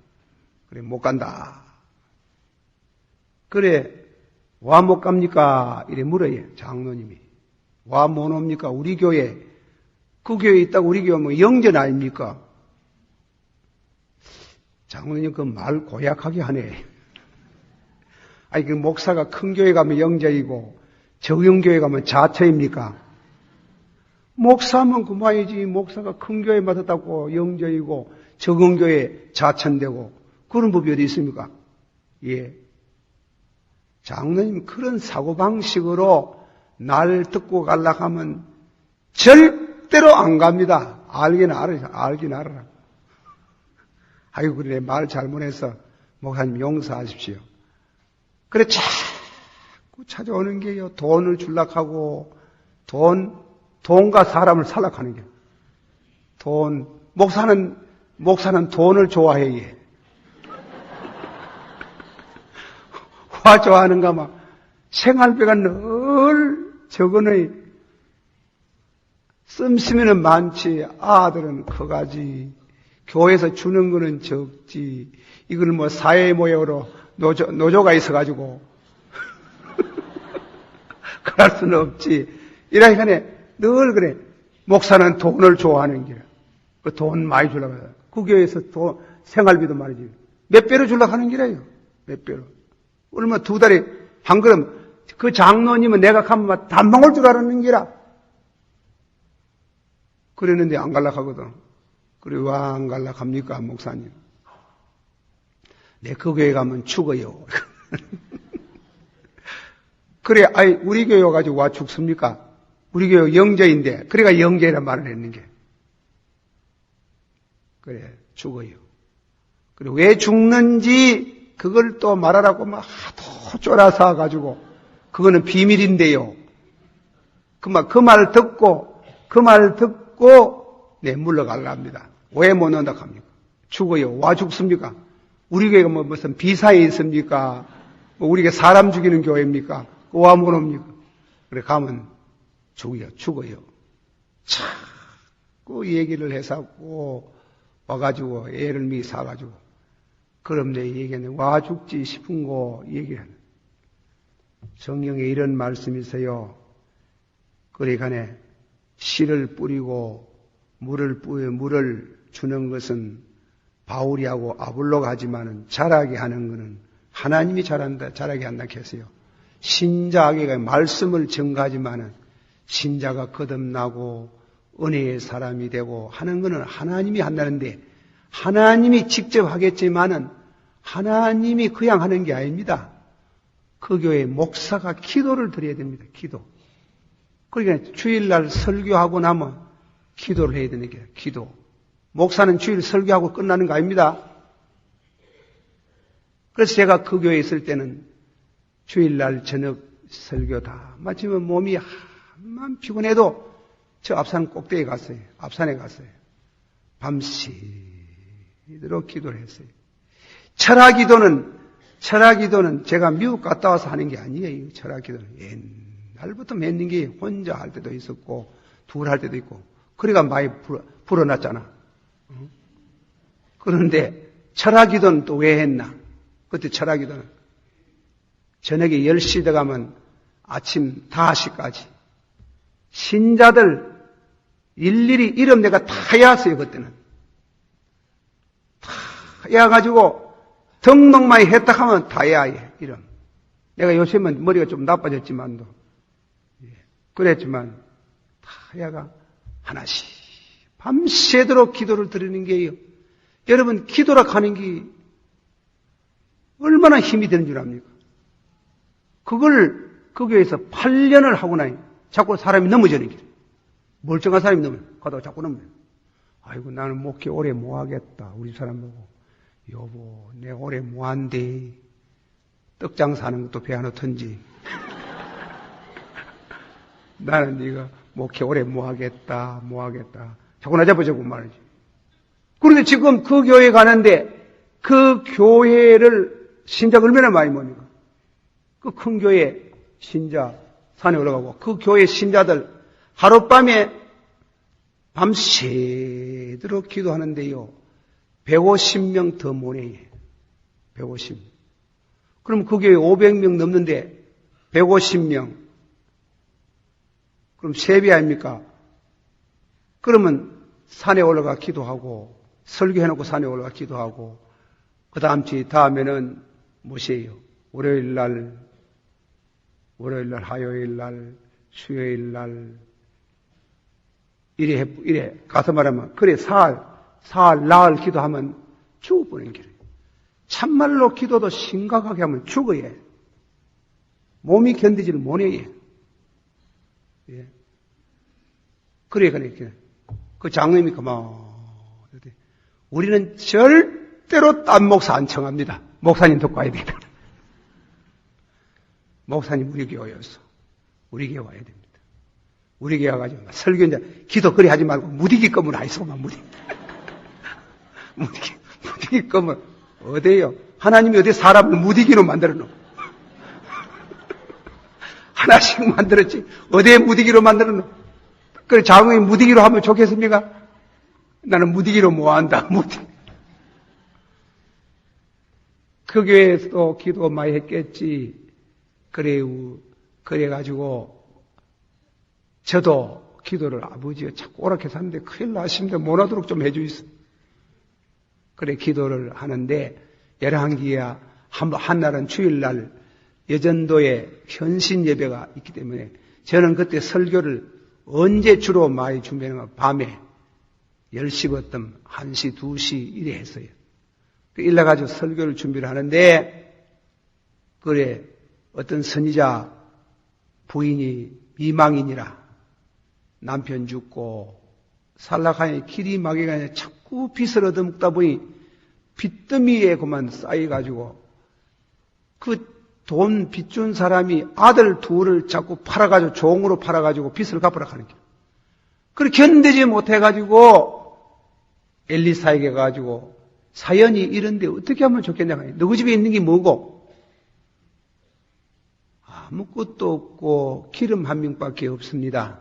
그래 못 간다. 그래 와 못 갑니까? 이래 물어요 장로님이. 와 못 옵니까? 우리 교회 그 교회에 있다고 우리 교회 뭐 영전 아닙니까? 장로님 그 말 고약하게 하네. 아니 그 목사가 큰 교회 가면 영전이고 적용교회 가면 자처입니까? 목사면 그만이지. 목사가 큰 교회 맡았다고 영전이고 적용교회 자처인데고 그런 법이 어디 있습니까? 예. 장로님 그런 사고방식으로 날 듣고 가려고 하면 절대로 안 갑니다. 알긴 알아라. 아이고 그래 말 잘못해서 목사님 용서하십시오. 그래 자꾸 찾아오는 게요. 돈을 줄락 하고 돈과 사람을 살락하는 게. 목사는 돈을 좋아해. 화 좋아하는가 막 생활비가 늘 적은의 씀씀이는 많지 아들은 커가지 교회에서 주는 거는 적지 이거는 뭐 사회 모여로 노조가 있어가지고 그럴 수는 없지 이러니까 늘 그래 목사는 돈을 좋아하는 게 그 돈 많이 주려고 해요. 그 교회에서 생활비도 말이지 몇 배로 주려고 하는 기라요. 몇 배로 얼마 두 달에 한 그릇 그 장로님은 내가 가면 다 먹을 줄 알았는 기라. 그랬는데 안 갈라고 하거든. 그래 왜 안 갈라고 합니까 목사님? 내 그 교회 가면 죽어요. 그래 아이 우리 교회 가지고 와 죽습니까? 우리 교회 영제인데 그래가 영제란 말을 했는 게. 그래 죽어요. 그래 왜 죽는지 그걸 또 말하라고 막 하도 쫄아서 가지고 그거는 비밀인데요. 그 말 듣고 내 물러가려합니다. 왜 못 온다 합니까? 죽어요. 와 죽습니까? 우리 교회가 뭐 무슨 비사에 있습니까? 뭐 우리가 사람 죽이는 교회입니까? 와 뭐합니까? 그래 가면 죽어요. 자꾸 얘기를 해서 와가지고 애를 미 사가지고 그럼 내 얘기하네. 와 죽지 싶은 거 얘기하네. 성경에 이런 말씀이 있어요. 그러니까 씨를 뿌리고 물을 주는 것은 바울이 하고 아볼로가 하지만은 자라게 하는 것은 하나님이 자라게 한다고 했어요. 신자에게 말씀을 전가하지만은 신자가 거듭나고 은혜의 사람이 되고 하는 것은 하나님이 한다는데 하나님이 직접 하겠지만은 하나님이 그냥 하는 게 아닙니다. 그 교회 목사가 기도를 드려야 됩니다. 기도. 그러니까 주일날 설교하고 나면 기도를 해야 되는 게 기도. 목사는 주일 설교하고 끝나는 거 아닙니다. 그래서 제가 그 교회에 있을 때는 주일날 저녁 설교 다 마치면 몸이 한만 피곤해도 저 앞산 꼭대기에 갔어요. 앞산에 갔어요. 밤새도록 기도를 했어요. 철학기도는 제가 미국 갔다 와서 하는 게 아니에요. 철학기도는 옛날부터 맺는 게 혼자 할 때도 있었고 둘 할 때도 있고 그러니까 많이 불어났잖아. 그런데 철학기도는 또 왜 했나? 그때 철학기도는 저녁에 10시 들어가면 아침 5시까지 신자들 일일이 이름 내가 다 외웠어요. 그때는 다 외워가지고 등록만 했다 하면 다 외워요. 이름. 내가 요즘은 머리가 좀 나빠졌지만도 그랬지만 다 외워가 하나씩 밤새도록 기도를 드리는 게요. 여러분 기도라 하는 게 얼마나 힘이 되는 줄 압니까? 그걸 그 교회에서 8년을 하고 나니 자꾸 사람이 넘어지는 길. 멀쩡한 사람이 가다가 자꾸 넘어요. 아이고 나는 목회 오래 못 하겠다. 우리 사람 보고 여보 내가 오래 못 한대. 떡장 사는 것도 배 하나 턴지. 나는 네가 목회 오래 못 하겠다. 자꾸 나 잡아주고 말이지. 그런데 지금 그 교회 가는데 그 교회를 신자가 얼마나 많이 모입니까? 그 큰 교회 신자 산에 올라가고 그 교회 신자들 하룻밤에 밤새도록 기도하는데요. 150명 더 모여요. 150명. 그럼 그 교회 500명 넘는데 150명. 그럼 3배 아닙니까? 그러면 산에 올라가 기도하고 설교해놓고 산에 올라가 기도하고 그 다음에는 무엇이에요? 월요일날, 화요일날, 수요일날 이래 가서 말하면 그래 사흘 나흘 기도하면 죽어버리는 길이에요. 참말로 기도도 심각하게 하면 죽어요. 몸이 견디지를 못해요. 예. 그래 그 장로님이 그만 우리는 절대로 딴 목사 안 청합니다. 목사님 듣고 와야 됩니다. 목사님 우리 교회였어. 우리 교회 와야 됩니다. 우리 교회 와가지고 설교자 기도 그리 하지 말고 무디기 검은 아이소만 무디기 검은 어디에요? 하나님이 어디 사람을 무디기로 만들어놓? 하나씩 만들었지 어디에 무디기로 만들어놓? 그래 장로님 무디기로 하면 좋겠습니까? 나는 무디기로 뭐한다. 그 교회에서도 기도 많이 했겠지. 그래가지고 저도 기도를 아버지가 자꾸 오락해서 하는데 큰일 나십니다. 못 하도록 좀 해주이소. 그래 기도를 하는데 열한기야 한날은 주일날 여전도에 현신 예배가 있기 때문에 저는 그때 설교를 언제 주로 많이 준비하는가 밤에 10시부터 1시, 2시 이래 했어요. 일러 가지고 설교를 준비를 하는데 그래 어떤 선지자 부인이 미망인이라 남편 죽고 살락하니 길이 막혀가니 자꾸 빚을 얻어먹다 보니 빚더미에 그만 쌓여가지고 그 돈 빚 준 사람이 아들 둘을 자꾸 팔아가지고 종으로 팔아가지고 빚을 갚으라 하는 게 그걸 견디지 못해가지고 엘리사에게 가지고 사연이 이런데 어떻게 하면 좋겠냐. 너희 집에 있는 게 뭐고? 아무것도 없고 기름 한 명밖에 없습니다.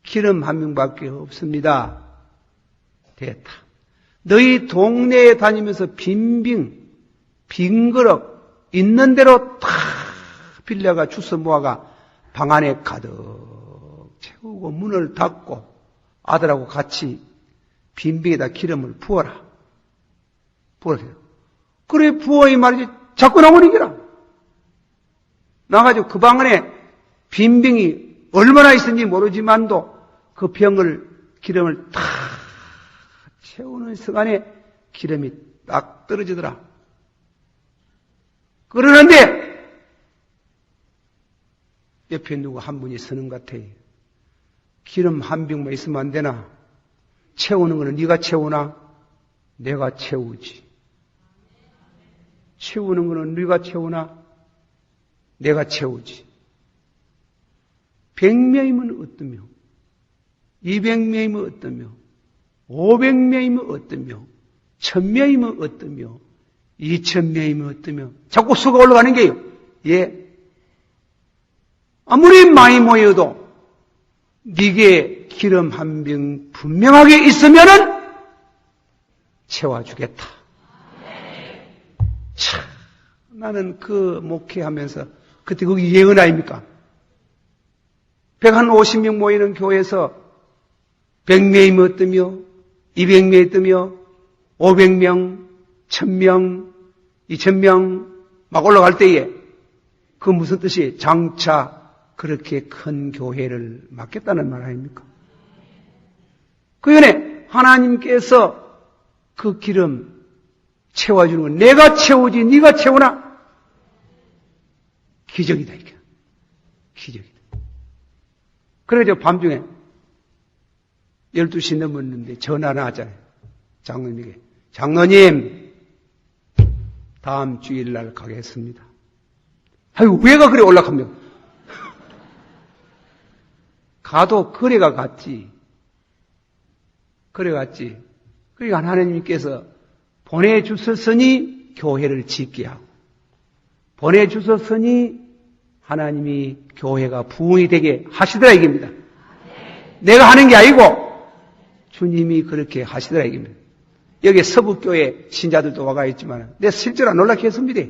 기름 한 명밖에 없습니다. 됐다. 너희 동네에 다니면서 빈 그릇 있는 대로 다 빌려가 주워 모아가 방 안에 가득 채우고 문을 닫고 아들하고 같이 빈병에다 기름을 부어라. 부어세요. 그래 부어 이 말이지. 자꾸 나오는 게라. 나가지고 그 방 안에 빈병이 얼마나 있는지 모르지만도 그 병을 기름을 다 채우는 순간에 기름이 딱 떨어지더라. 그러는데 옆에 누구 한 분이 서는 것 같아요. 기름 한 병만 있으면 안 되나? 채우는 거는 네가 채우나? 내가 채우지. 채우는 거는 네가 채우나? 내가 채우지. 100명이면 어떠며? 200명이면 어떠며? 500명이면 어떠며? 1000명이면 어떠며? 2000명이면 어떠며? 자꾸 수가 올라가는 게요. 예. 아무리 많이 모여도 네게 기름 한 병 분명하게 있으면은 채워주겠다. 참, 나는 그 목회하면서 그때 거기 예언 아닙니까? 150명 모이는 교회에서 100명이면 어떠며 200명이 어떠며 500명, 1000명, 2000명 막 올라갈 때에 그 무슨 뜻이 장차 그렇게 큰 교회를 맡겠다는 말 아닙니까? 그 전에 하나님께서 그 기름 채워주는 건 내가 채우지 네가 채우나? 기적이다 이게. 기적이다. 그래서 밤중에 12시 넘었는데 전화를 하잖아요. 장로님에게. 장로님 다음 주일날 가겠습니다. 아유 왜가 그래 올라갑니까? 가도 거래가 같지. 그러니까 하나님께서 보내주셨으니 교회를 짓게 하고 보내주셨으니 하나님이 교회가 부흥이 되게 하시더라 이깁니다. 내가 하는 게 아니고 주님이 그렇게 하시더라 이깁니다. 여기 서북교회 신자들도 와가 있지만 내 실제로 놀라겠습니다.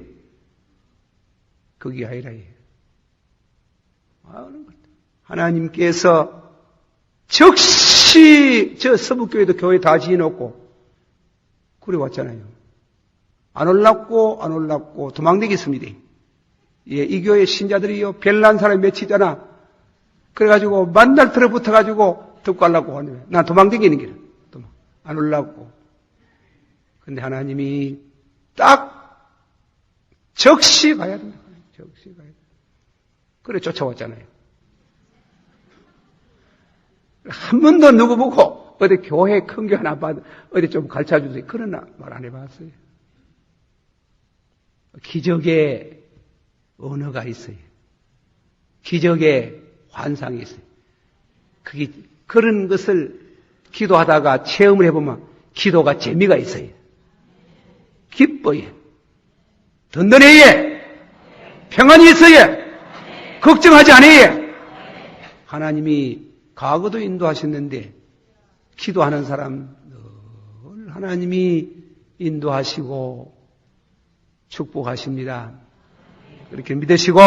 그게 아니라 하나님께서 즉시 저 서북교회도 교회 다 지어놓고 그래 왔잖아요. 안 올랐고 도망다니겠습니다. 예, 이 교회 신자들이요 별난 사람이 며칠이잖아. 그래가지고 만날 털에 붙어가지고 듣고 가려고 하는 거야. 난 도망다니는 길은 안 올랐고. 근데 하나님이 딱 즉시 가야 된다. 즉시 가야 된다. 그래 쫓아왔잖아요. 한 번도 누구 보고 어디 교회 큰 교 하나 받아 어디 좀 가르쳐 주세요. 그런 말 안 해봤어요. 기적의 언어가 있어요. 기적의 환상이 있어요. 그런 것을 기도하다가 체험을 해보면 기도가 재미가 있어요. 기뻐요. 든든해요. 평안이 있어요. 걱정하지 않아요. 하나님이 과거도 인도하셨는데 기도하는 사람 늘 하나님이 인도하시고 축복하십니다. 그렇게 믿으시고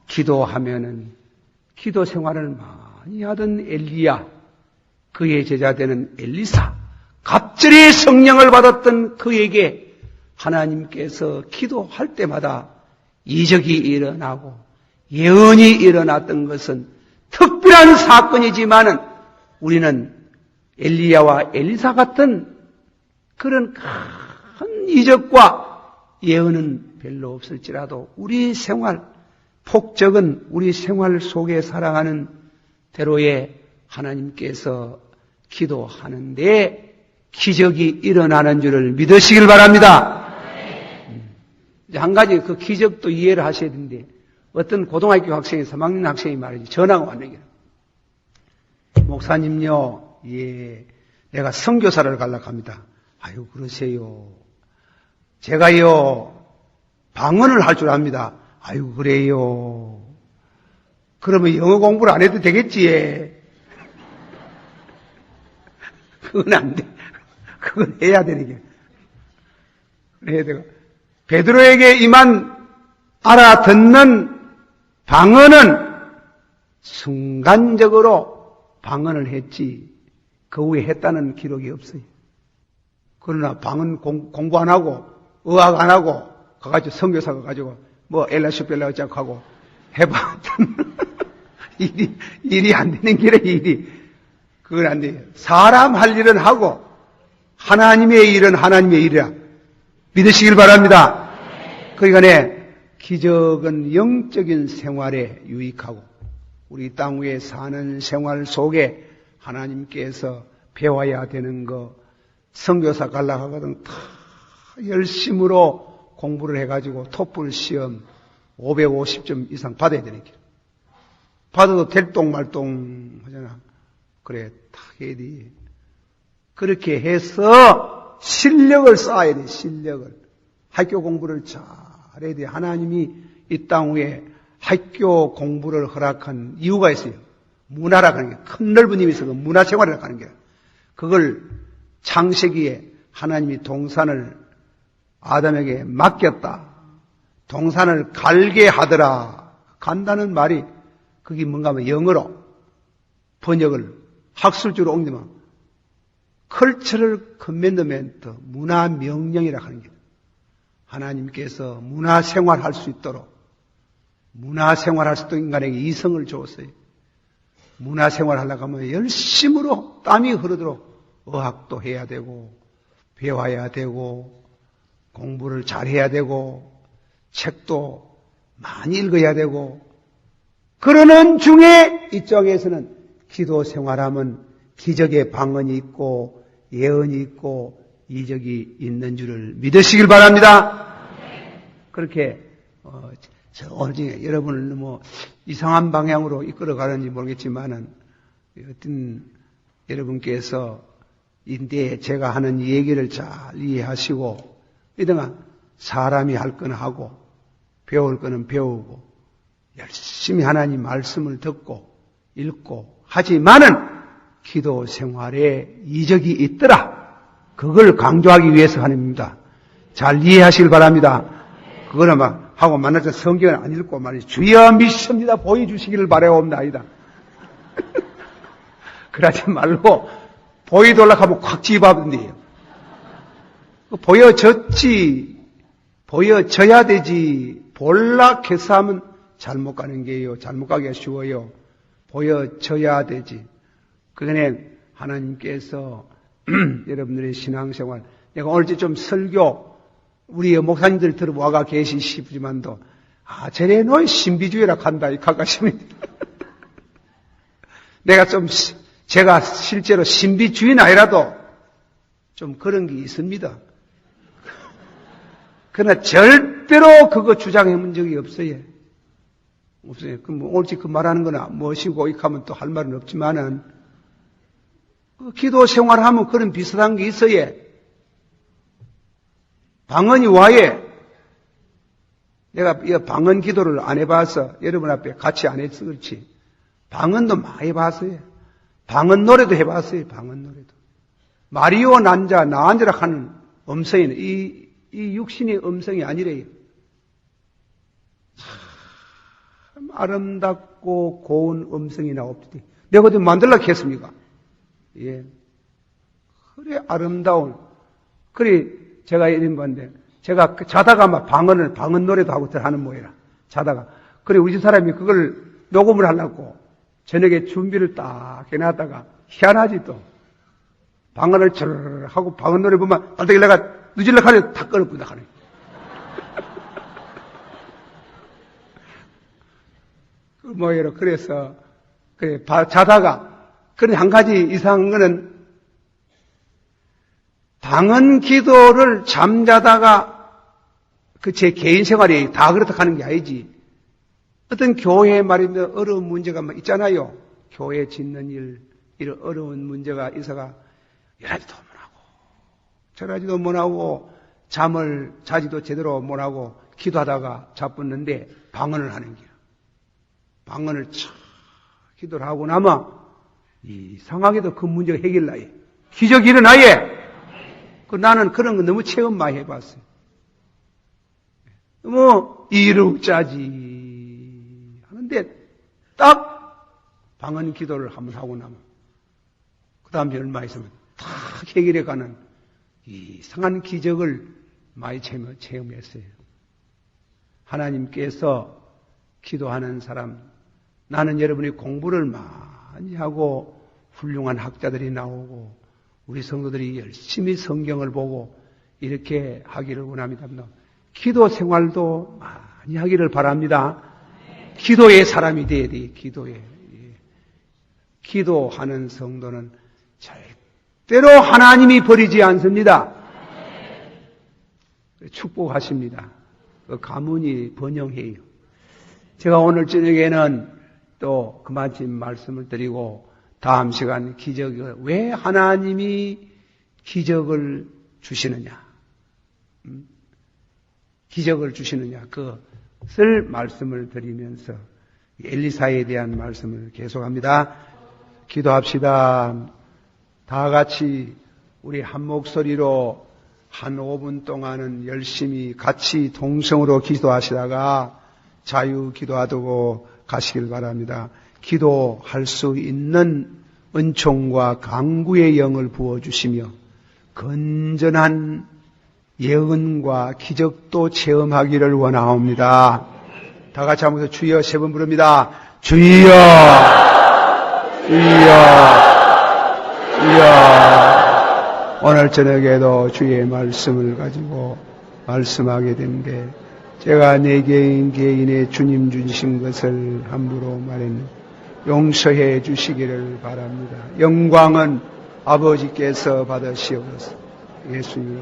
기도하면은 기도 생활을 많이 하던 엘리야, 그의 제자 되는 엘리사, 갑절의 성령을 받았던 그에게 하나님께서 기도할 때마다 이적이 일어나고 예언이 일어났던 것은 특별한 사건이지만은 우리는 엘리야와 엘리사 같은 그런 큰 이적과 예언은 별로 없을지라도 우리 생활, 폭적은 우리 생활 속에 살아가는 대로에 하나님께서 기도하는데 기적이 일어나는 줄을 믿으시길 바랍니다. 이제 한 가지 그 기적도 이해를 하셔야 되는데 어떤 고등학교 학생이 3학년 학생이 말이지 전화가 왔는 게 목사님요, 예, 내가 선교사를 가려고 합니다. 아유 그러세요. 제가요 방언을 할 줄 압니다. 아유, 그래요. 그러면 영어 공부를 안 해도 되겠지. 그건 안 돼. 그건 해야 되는 게. 해야 되고. 베드로에게 임한 알아듣는 방언은 순간적으로 방언을 했지. 그 후에 했다는 기록이 없어요. 그러나 방언 공부 안 하고, 의학 안 하고, 가가지고 선교사 가가지고, 뭐 엘라슈벨라 어쩌고 하고, 해봤던 일이 안 되는 길에 일이. 그건 안 돼요. 사람 할 일은 하고, 하나님의 일은 하나님의 일이라 믿으시길 바랍니다. 그러니까 기적은 영적인 생활에 유익하고, 우리 땅 위에 사는 생활 속에 하나님께서 배워야 되는 거, 선교사 가려고 하거든 다 열심으로 공부를 해가지고 토플 시험 550점 이상 받아야 되는 길. 받아도 될똥 말똥 하잖아. 그래, 다 해야 돼. 그렇게 해서 실력을 쌓아야 돼, 실력을. 학교 공부를 잘해야 돼. 하나님이 이 땅 위에 학교 공부를 허락한 이유가 있어요. 문화라고 하는 게, 큰 넓은 힘이 있어서 문화생활이라고 하는 게. 그걸 창세기에 하나님이 동산을 아담에게 맡겼다. 동산을 갈게 하더라. 간다는 말이 그게 뭔가 하면 영어로 번역을 학술적으로 옮기면 컬처럴 커맨드멘트, 문화 명령이라고 하는 게 하나님께서 문화생활할 수 있도록 문화생활할 수 있도록 인간에게 이성을 주었어요. 문화생활 하려고 하면 열심으로 땀이 흐르도록 의학도 해야 되고 배워야 되고 공부를 잘해야 되고 책도 많이 읽어야 되고 그러는 중에 이쪽에서는 기도 생활하면 기적의 방언이 있고 예언이 있고 이적이 있는 줄을 믿으시길 바랍니다. 그렇게 오늘 중에 여러분을 너무 이상한 방향으로 이끌어가는지 모르겠지만은 어떤 여러분께서 인데 제가 하는 얘기를 잘 이해하시고 이등아 사람이 할 건 하고 배울 거는 배우고 열심히 하나님 말씀을 듣고 읽고 하지만은 기도 생활에 이적이 있더라. 그걸 강조하기 위해서 하는 겁니다. 잘 이해하시길 바랍니다. 그거는 막 하고 만나서 성경을 안 읽고 말이지 주여 믿습니다 보여주시기를 바라옵나이다. 그러지 말고 보이돌락 하면 콱 집어버린대요. 보여졌지 보여져야 되지 볼락해서 하면 잘못 가는 게요. 잘못 가기가 쉬워요. 보여져야 되지. 그전에 하나님께서 여러분들의 신앙생활 내가 오늘 좀 설교 우리 목사님들 들어와가 계시지만도 쟤네 너희 신비주의라 한다 이 가까시면 내가 좀 제가 실제로 신비주의는 아니라도 좀 그런 게 있습니다. 그러나 절대로 그거 주장해 본 적이 없어요. 없어요. 그럼 옳지 그 말하는 거나 무엇이고 이렇게 하면 또 할 말은 없지만은 기도 생활하면 그런 비슷한 게 있어요. 방언이 와예. 내가 이 방언 기도를 안 해봐서 여러분 앞에 같이 안 해서 그렇지. 방언도 많이 해봤어요. 방언 노래도 해봤어요. 방언 노래도. 마리오 난자 나앉으라 하는 음성이네. 이 육신의 음성이 아니래요. 참 아름답고 고운 음성이 나옵니다. 내가 어디 만들려고 했습니까? 예. 그래 아름다운. 그래 제가 이런 건데 제가 자다가 막 방언 노래도 하고 하는 모양이라. 자다가. 그래 우리 집 사람이 그걸 녹음을 하려고 저녁에 준비를 딱 해놨다가 희한하지 또. 방언을 절 하고 방언 노래 보면 빨리 내가 늦으려고 하니 다 끊어본다 하네. 그 뭐예요? 그래서 그래 자다가 그런 한 가지 이상한 거는 방언 기도를 잠자다가 그 제 개인 생활이 다 그렇다 하는 게 아니지. 어떤 교회 말인데 어려운 문제가 막 있잖아요. 교회 짓는 일, 이런 어려운 문제가 있어가 일하지도 못하고 저라지도 못하고 잠을 자지도 제대로 못하고 기도하다가 자붙는데 방언을 하는 거야. 방언을 촥 기도를 하고 나면 이상하게도 그 문제가 해결나요. 기적이 일어나요. 나는 그런 거 너무 체험 많이 해봤어요. 너무 이룩자지 하는데 딱 방언 기도를 한번 하고 나면 그 다음에 얼마 있으면 다 해결해가는 이상한 기적을 많이 체험했어요. 하나님께서 기도하는 사람, 나는 여러분이 공부를 많이 하고 훌륭한 학자들이 나오고 우리 성도들이 열심히 성경을 보고 이렇게 하기를 원합니다. 기도 생활도 많이 하기를 바랍니다. 기도의 사람이 돼야 돼. 기도하는 성도는 절대로 하나님이 버리지 않습니다. 축복하십니다. 그 가문이 번영해요. 제가 오늘 저녁에는 또 그만큼 말씀을 드리고 다음 시간 기적을 왜 하나님이 기적을 주시느냐, 기적을 주시느냐 그것을 말씀을 드리면서 엘리사에 대한 말씀을 계속합니다. 기도합시다. 다 같이 우리 한 목소리로 한 5분 동안은 열심히 같이 동성으로 기도하시다가 자유 기도하고 가시길 바랍니다. 기도할 수 있는 은총과 강구의 영을 부어주시며 건전한 예언과 기적도 체험하기를 원하옵니다. 다 같이 하면서 주여 3번 부릅니다. 주여, 주여, 주여. 오늘 저녁에도 주의 말씀을 가지고 말씀하게 된데 제가 내 개인의 주님 주신 것을 함부로 말했는데 용서해 주시기를 바랍니다. 영광은 아버지께서 받으시옵소서. 예수님